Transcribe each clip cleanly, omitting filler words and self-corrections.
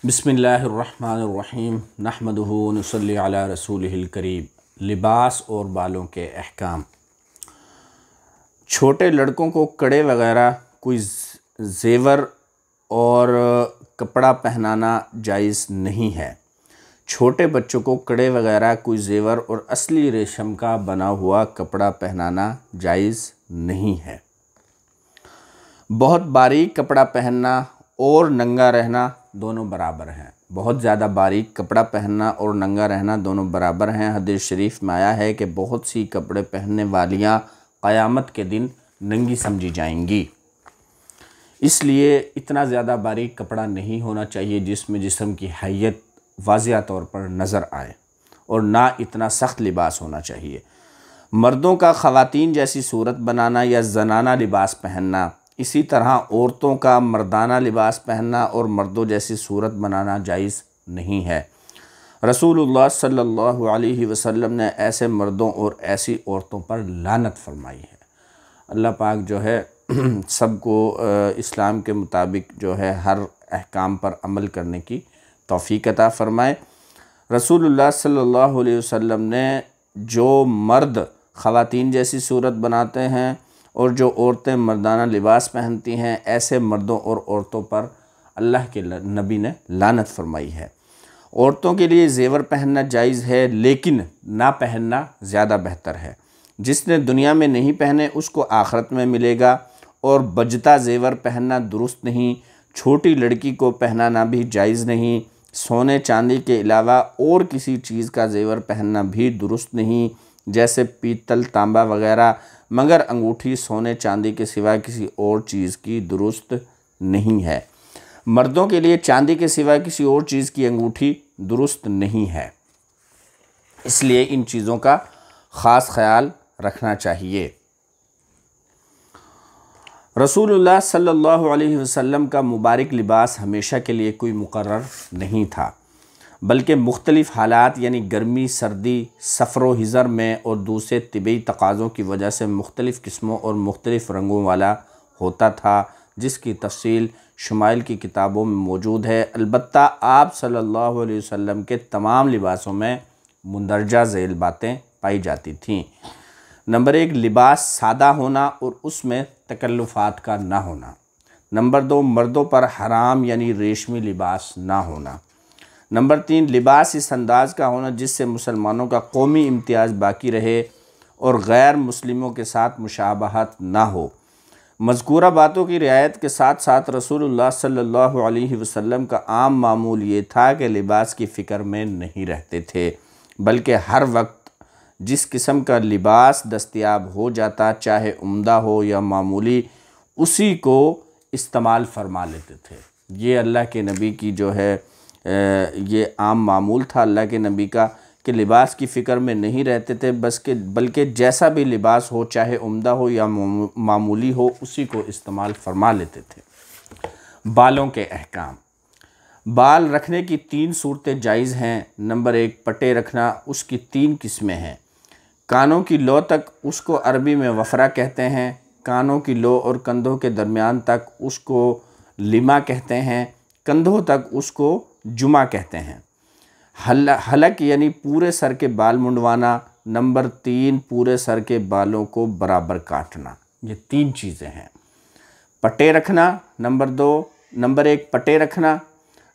बिस्मिल्लाहिर्रहमानिर्रहीम नहमदुहु व नुसल्ली अला रसूलिहिल करीम। लिबास और बालों के अहकाम। छोटे लड़कों को कड़े वगैरह कोई ज़ेवर और कपड़ा पहनाना जायज़ नहीं है। छोटे बच्चों को कड़े वगैरह कोई ज़ेवर और असली रेशम का बना हुआ कपड़ा पहनाना जायज़ नहीं है। बहुत बारीक कपड़ा पहनना और नंगा रहना दोनों बराबर हैं। बहुत ज़्यादा बारीक कपड़ा पहनना और नंगा रहना दोनों बराबर हैं। हदीस शरीफ में आया है कि बहुत सी कपड़े पहनने वालियाँ क़यामत के दिन नंगी समझी जाएंगी। इसलिए इतना ज़्यादा बारीक कपड़ा नहीं होना चाहिए जिसमें जिस्म की हैयत वाज़िया तौर पर नज़र आए, और ना इतना सख्त लिबास होना चाहिए। मर्दों का ख़वातीन जैसी सूरत बनाना या ज़नाना लिबास पहनना, इसी तरह औरतों का मर्दाना लिबास पहनना और मर्दों जैसी सूरत बनाना जायज़ नहीं है। रसूलुल्लाह सल्लल्लाहु अलैहि वसल्लम ने ऐसे मर्दों और ऐसी औरतों पर लानत फरमाई है। अल्लाह पाक जो है सबको इस्लाम के मुताबिक जो है हर अहकाम पर अमल करने की तौफ़ीक अता फ़रमाए। रसूलुल्लाह सल्लल्लाहु अलैहि वसल्लम ने जो मर्द ख़वातीन जैसी सूरत बनाते हैं और जो औरतें मर्दाना लिबास पहनती हैं, ऐसे मर्दों और औरतों पर अल्लाह के नबी ने लानत फरमाई है। औरतों के लिए ज़ेवर पहनना जायज़ है, लेकिन ना पहनना ज़्यादा बेहतर है। जिसने दुनिया में नहीं पहने उसको आखिरत में मिलेगा, और बजता ज़ेवर पहनना दुरुस्त नहीं। छोटी लड़की को पहनाना भी जायज़ नहीं। सोने चांदी के अलावा और किसी चीज़ का ज़ेवर पहनना भी दुरुस्त नहीं, जैसे पीतल तांबा वगैरह, मगर अंगूठी सोने चांदी के सिवा किसी और चीज़ की दुरुस्त नहीं है। मर्दों के लिए चांदी के सिवा किसी और चीज़ की अंगूठी दुरुस्त नहीं है। इसलिए इन चीज़ों का ख़ास ख्याल रखना चाहिए। रसूलुल्लाह सल्लल्लाहु अलैहि वसल्लम का मुबारक लिबास हमेशा के लिए कोई मुकर्रर नहीं था, बल्कि मुख्तलिफ़ हालात यानी गर्मी, सर्दी, सफ़र हिज़र में और दूसरे तिबी तकाज़ों की वजह से मुख्तलिफ़ किस्मों और मुख्तलिफ़ रंगों वाला होता था, जिसकी तफ़सील शुमाइल की किताबों में मौजूद है। अलबत्ता आप सल्लल्लाहु अलैहि वसल्लम के तमाम लिबासों में मुंदरजा झैल बातें पाई जाती थीं। नंबर 1, लिबास सादा होना और उसमें तकल्लुफ़ात का ना होना। नंबर 2, मर्दों पर हराम यानी रेशमी लिबास ना होना। नंबर 3, लिबास इस अंदाज़ का होना जिससे मुसलमानों का कौमी इम्तियाज़ बाकी रहे और गैर मुस्लिमों के साथ मुशाबहत ना हो। मज़कूरा बातों की रियायत के साथ साथ रसूलुल्लाह सल्लल्लाहु अलैहि वसल्लम का आम मामूल ये था कि लिबास की फ़िक्र में नहीं रहते थे, बल्कि हर वक्त जिस किस्म का लिबास दस्तयाब हो जाता, चाहे उम्दा हो या मामूली, उसी को इस्तेमाल फरमा लेते थे। ये अल्लाह के नबी की जो है ये आम मामूल था अल्लाह के नबी का, कि लिबास की फ़िक्र में नहीं रहते थे, बल्कि जैसा भी लिबास हो, चाहे उम्दा हो या मामूली हो, उसी को इस्तेमाल फरमा लेते थे। बालों के अहकाम। बाल रखने की 3 सूरतें जायज़ हैं। नंबर 1, पटे रखना। उसकी 3 किस्में हैं। कानों की लो तक, उसको अरबी में वफ़रा कहते हैं। कानों की लो और कंधों के दरमियान तक, उसको लिमा कहते हैं। कंधों तक उसको जुमा कहते हैं। हलक यानी पूरे सर के बाल मुंडवाना। नंबर 3, पूरे सर के बालों को बराबर काटना। ये 3 चीज़ें हैं। पटे रखना नंबर 1 पटे रखना,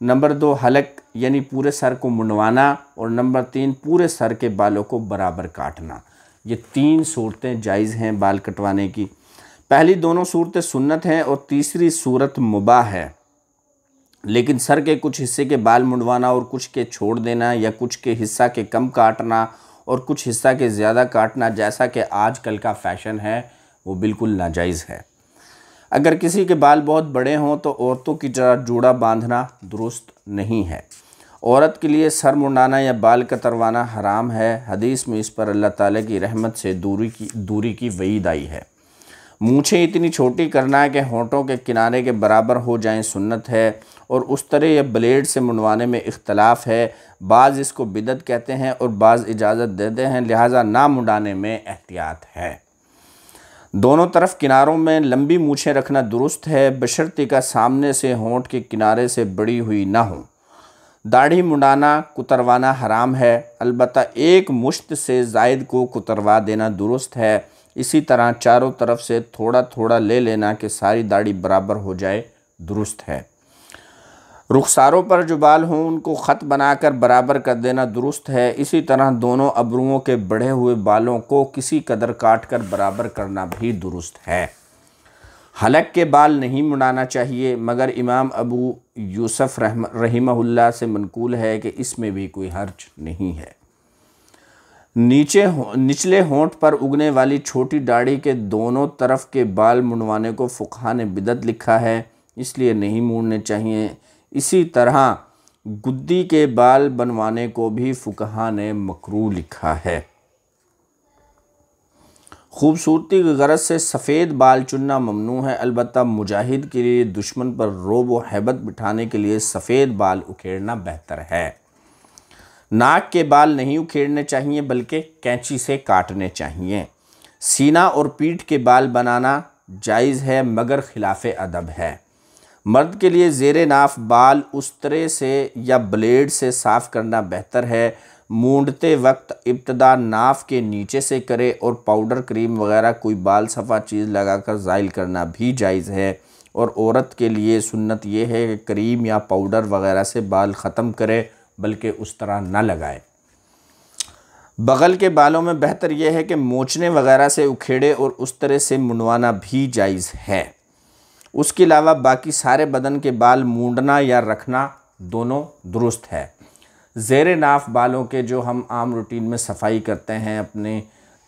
नंबर 2 हलक यानी पूरे सर को मुंडवाना, और नंबर 3 पूरे सर के बालों को बराबर काटना। ये 3 सूरतें जायज़ हैं बाल कटवाने की। पहली दोनों सूरतें सुन्नत हैं और तीसरी सूरत मुबाह है। लेकिन सर के कुछ हिस्से के बाल मुंडवाना और कुछ के छोड़ देना, या कुछ के हिस्सा के कम काटना और कुछ हिस्सा के ज़्यादा काटना, जैसा कि आजकल का फ़ैशन है, वो बिल्कुल नाजायज़ है। अगर किसी के बाल बहुत बड़े हों तो औरतों की तरह जूड़ा बांधना दुरुस्त नहीं है। औरत के लिए सर मुंडाना या बाल कतरवाना हराम है। हदीस में इस पर अल्लाह ताला की रहमत से दूरी की वईद आई है। मूँछें इतनी छोटी करना है कि होंठों के किनारे के बराबर हो जाएं सुन्नत है, और उस तरह या ब्लेड से मुंडवाने में इख्तलाफ है। बाज़ इसको बिदअत कहते हैं और बाज़ इजाज़त देते हैं, लिहाजा ना मुंडाने में एहतियात है। दोनों तरफ किनारों में लंबी मूँछें रखना दुरुस्त है, बशर्ते का सामने से होंठ के किनारे से बड़ी हुई ना हो। दाढ़ी मुंडाना कुतरवाना हराम है, अलबत्ता एक मुश्त से ज़ायद को कुतरवा देना दुरुस्त है। इसी तरह चारों तरफ से थोड़ा थोड़ा ले लेना कि सारी दाढ़ी बराबर हो जाए दुरुस्त है। रुखसारों पर जो बाल हों उनको ख़त बनाकर बराबर कर देना दुरुस्त है। इसी तरह दोनों अबरुओं के बढ़े हुए बालों को किसी कदर काट कर बराबर करना भी दुरुस्त है। हलक के बाल नहीं मुड़ाना चाहिए, मगर इमाम अबू यूसुफ रहिमहुल्लाह से मनकूल है कि इसमें भी कोई हर्ज नहीं है। निचले होंठ पर उगने वाली छोटी दाढ़ी के दोनों तरफ के बाल मुंडवाने को फ़ुक़हा ने बिदअत लिखा है, इसलिए नहीं मूड़ने चाहिए। इसी तरह गुद्दी के बाल बनवाने को भी फ़ुक़हा ने मकरूह लिखा है। खूबसूरती की गरज से सफ़ेद बाल चुनना ममनू है, अलबत्ता मुजाहिद के लिए दुश्मन पर रोब व हैबत बिठाने के लिए सफ़ेद बाल उखेड़ना बेहतर है। नाक के बाल नहीं उखेड़ने चाहिए बल्कि कैंची से काटने चाहिए। सीना और पीठ के बाल बनाना जायज़ है मगर खिलाफ़े अदब है। मर्द के लिए ज़ेरे नाफ बाल उस्तरे से या ब्लेड से साफ़ करना बेहतर है। मूंडते वक्त इब्तदा नाफ के नीचे से करे और पाउडर क्रीम वगैरह कोई बाल सफ़ा चीज़ लगाकर ज़ाइल करना भी जायज़ है। और औरत के लिए सुन्नत यह है कि क्रीम या पाउडर वगैरह से बाल ख़त्म करे बल्कि उस तरह न लगाए। बगल के बालों में बेहतर यह है कि मोचने वगैरह से उखेड़े और उस तरह से मुंडवाना भी जायज़ है। उसके अलावा बाकी सारे बदन के बाल मूंडना या रखना दोनों दुरुस्त है। ज़ेरे नाफ बालों के जो हम आम रूटीन में सफाई करते हैं अपने,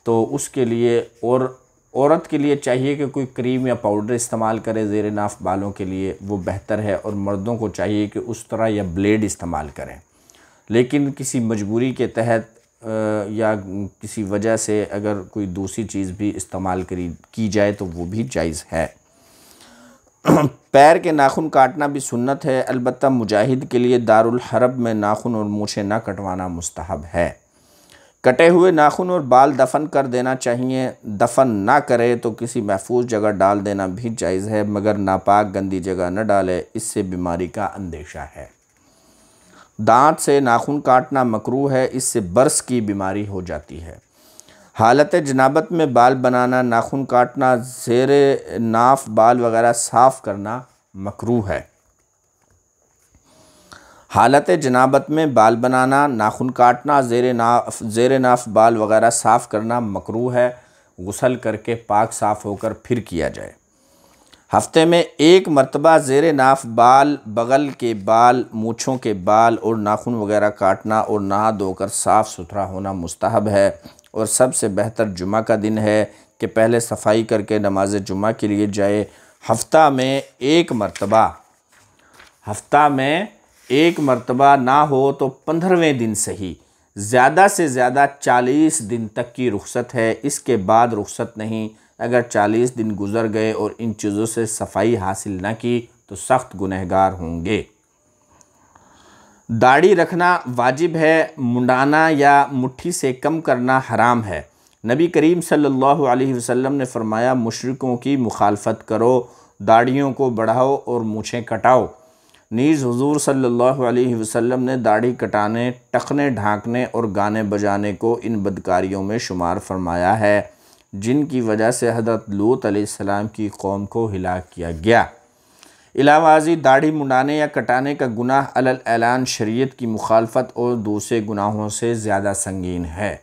तो उसके लिए और औरत के लिए चाहिए कि कोई क्रीम या पाउडर इस्तेमाल करे ज़ेरे नाफ बालों के लिए, वो बेहतर है। और मर्दों को चाहिए कि उस तरह या ब्लेड इस्तेमाल करें, लेकिन किसी मजबूरी के तहत या किसी वजह से अगर कोई दूसरी चीज़ भी इस्तेमाल की जाए तो वो भी जायज़ है। पैर के नाखून काटना भी सुन्नत है, अलबत्ता मुजाहिद के लिए दारुल हरब में नाखून और मूछें न कटवाना मुस्तहब है। कटे हुए नाखून और बाल दफन कर देना चाहिए। दफन ना करे तो किसी महफूज जगह डाल देना भी जायज़ है, मगर नापाक गंदी जगह न डाले, इससे बीमारी का अंदेशा है। दांत से नाखून काटना मकरूह है, इससे बर्स की बीमारी हो जाती है। हालत जनाबत में बाल बनाना, नाखून काटना, ज़ेरे नाफ बाल वगैरह साफ़ करना मकरूह है। हालत जनाबत में बाल बनाना, नाखून काटना, ज़ेरे नाफ बाल वगैरह साफ़ करना मकरूह है। गुस्ल करके पाक साफ़ होकर फिर किया जाए। हफ्ते में एक मरतबा ज़ेरे नाफ बाल, बगल के बाल, मूँछों के बाल और नाखून वगैरह काटना और नहा धोकर साफ़ सुथरा होना मुस्तहब है। और सबसे बेहतर जुमा का दिन है कि पहले सफाई करके नमाज जुमा के लिए जाए। हफ्ता में एक मरतबा ना हो तो 15वें दिन सही, ज़्यादा से ज़्यादा 40 दिन तक की रुख्सत है, इसके बाद रुख्सत नहीं। अगर 40 दिन गुज़र गए और इन चीज़ों से सफाई हासिल न की तो सख्त गुनहगार होंगे। दाढ़ी रखना वाजिब है, मुंडाना या मुट्ठी से कम करना हराम है। नबी करीम सल्लल्लाहु अलैहि वसल्लम ने फरमाया, मुशरिकों की मुखालफत करो, दाढ़ियों को बढ़ाओ और मूछें कटाओ। नीज़ हुज़ूर सल्लल्लाहु अलैहि वसल्लम ने दाढ़ी कटाने, टखने ढांकने और गाने बजाने को इन बदकारियों में शुमार फरमाया है जिनकी वजह से हज़रत लूत अलैहिस्सलाम की कौम को हिलाक किया गया। इलावाज़ी दाढ़ी मुंडाने या कटाने का गुनाह अलल ऐलान शरीयत की मुखालफत और दूसरे गुनाहों से ज़्यादा संगीन है,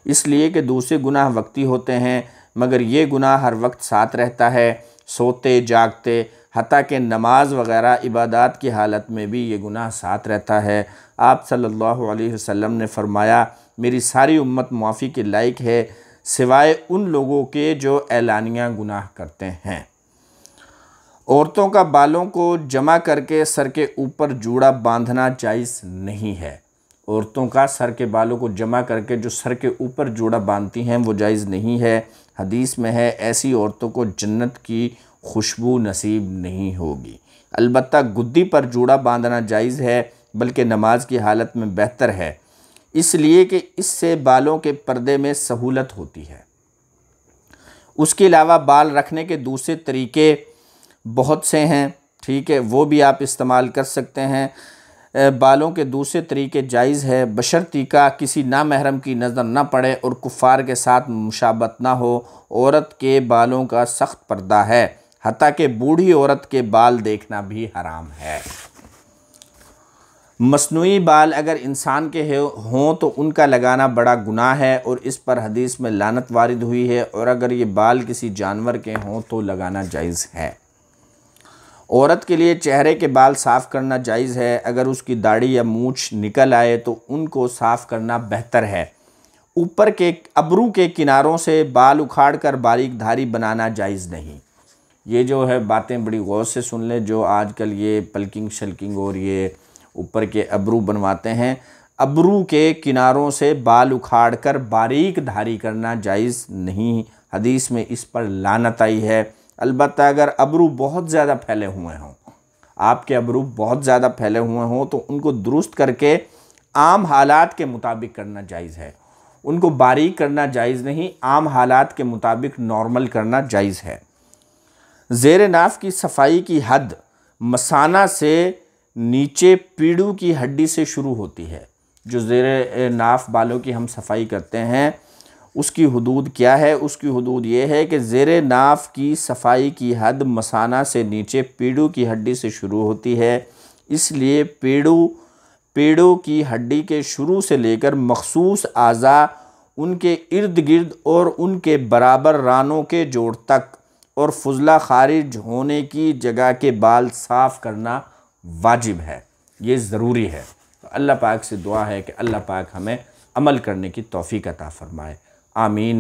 इसलिए कि दूसरे गुनाह वक्ती होते हैं मगर ये गुनाह हर वक्त साथ रहता है, सोते जागते, हत्ता कि नमाज वग़ैरह इबादत की हालत में भी ये गुनाह साथ रहता है। आप सल्लल्लाहु अलैहि वसल्लम ने फरमाया, मेरी सारी उम्मत मुआफ़ी के लायक है सिवाय उन लोगों के जो एलानिया गुनाह करते हैं। औरतों का बालों को जमा करके सर के ऊपर जूड़ा बांधना जायज़ नहीं है। औरतों का सर के बालों को जमा करके जो सर के ऊपर जूड़ा बांधती हैं वो जायज़ नहीं है। हदीस में है, ऐसी औरतों को जन्नत की खुशबू नसीब नहीं होगी। अलबत्ता गुद्दी पर जूड़ा बांधना जायज़ है, बल्कि नमाज की हालत में बेहतर है, इसलिए कि इससे बालों के पर्दे में सहूलत होती है। उसके अलावा बाल रखने के दूसरे तरीके बहुत से हैं, ठीक है, वो भी आप इस्तेमाल कर सकते हैं। बालों के दूसरे तरीके जायज़ है, बशर्ती का किसी नामहरम की नज़र न पड़े और कुफ़ार के साथ मुशाबत ना हो। औरत के बालों का सख्त पर्दा है, हत्ता कि बूढ़ी औरत के बाल देखना भी हराम है। मस्नूई बाल अगर इंसान के हों तो उनका लगाना बड़ा गुनाह है और इस पर हदीस में लानत वारिद हुई है, और अगर ये बाल किसी जानवर के हों तो लगाना जायज़ है। औरत के लिए चेहरे के बाल साफ़ करना जायज़ है, अगर उसकी दाढ़ी या मूछ निकल आए तो उनको साफ़ करना बेहतर है। ऊपर के अबरू के किनारों से बाल उखाड़ कर बारीक धारी बनाना जायज़ नहीं। ये जो है बातें बड़ी गौर से सुन लें, जो आजकल ये पल्किंग शल्किंग और ये ऊपर के अबरू बनवाते हैं, अबरू के किनारों से बाल उखाड़ कर बारीक धारी करना जायज़ नहीं, हदीस में इस पर लानत आई है। अलबत्ता अगर अबरू बहुत ज़्यादा फैले हुए हों, आपके अबरू बहुत ज़्यादा फैले हुए हों तो उनको दुरुस्त करके आम हालात के मुताबिक करना जायज़ है, उनको बारीक करना जायज़ नहीं, आम हालात के मुताबिक नॉर्मल करना जायज़ है। ज़ेर नाफ की सफाई की हद मसाना से नीचे पीड़ू की हड्डी से शुरू होती है। जो ज़ेर नाफ बालों की हम सफाई करते हैं उसकी हदूद क्या है? उसकी हदूद ये है कि ज़ेर नाफ की सफाई की हद मसाना से नीचे पीड़ू की हड्डी से शुरू होती है, इसलिए पीड़ू की हड्डी के शुरू से लेकर मखसूस आज़ा, उनके इर्द गिर्द और उनके बराबर रानों के जोड़ तक और फुजला खारिज होने की जगह के बाल साफ़ करना वाजिब है, ये ज़रूरी है। तो अल्लाह पाक से दुआ है कि अल्लाह पाक हमें अमल करने की तौफ़ीक अता फ़रमाए। आमीन।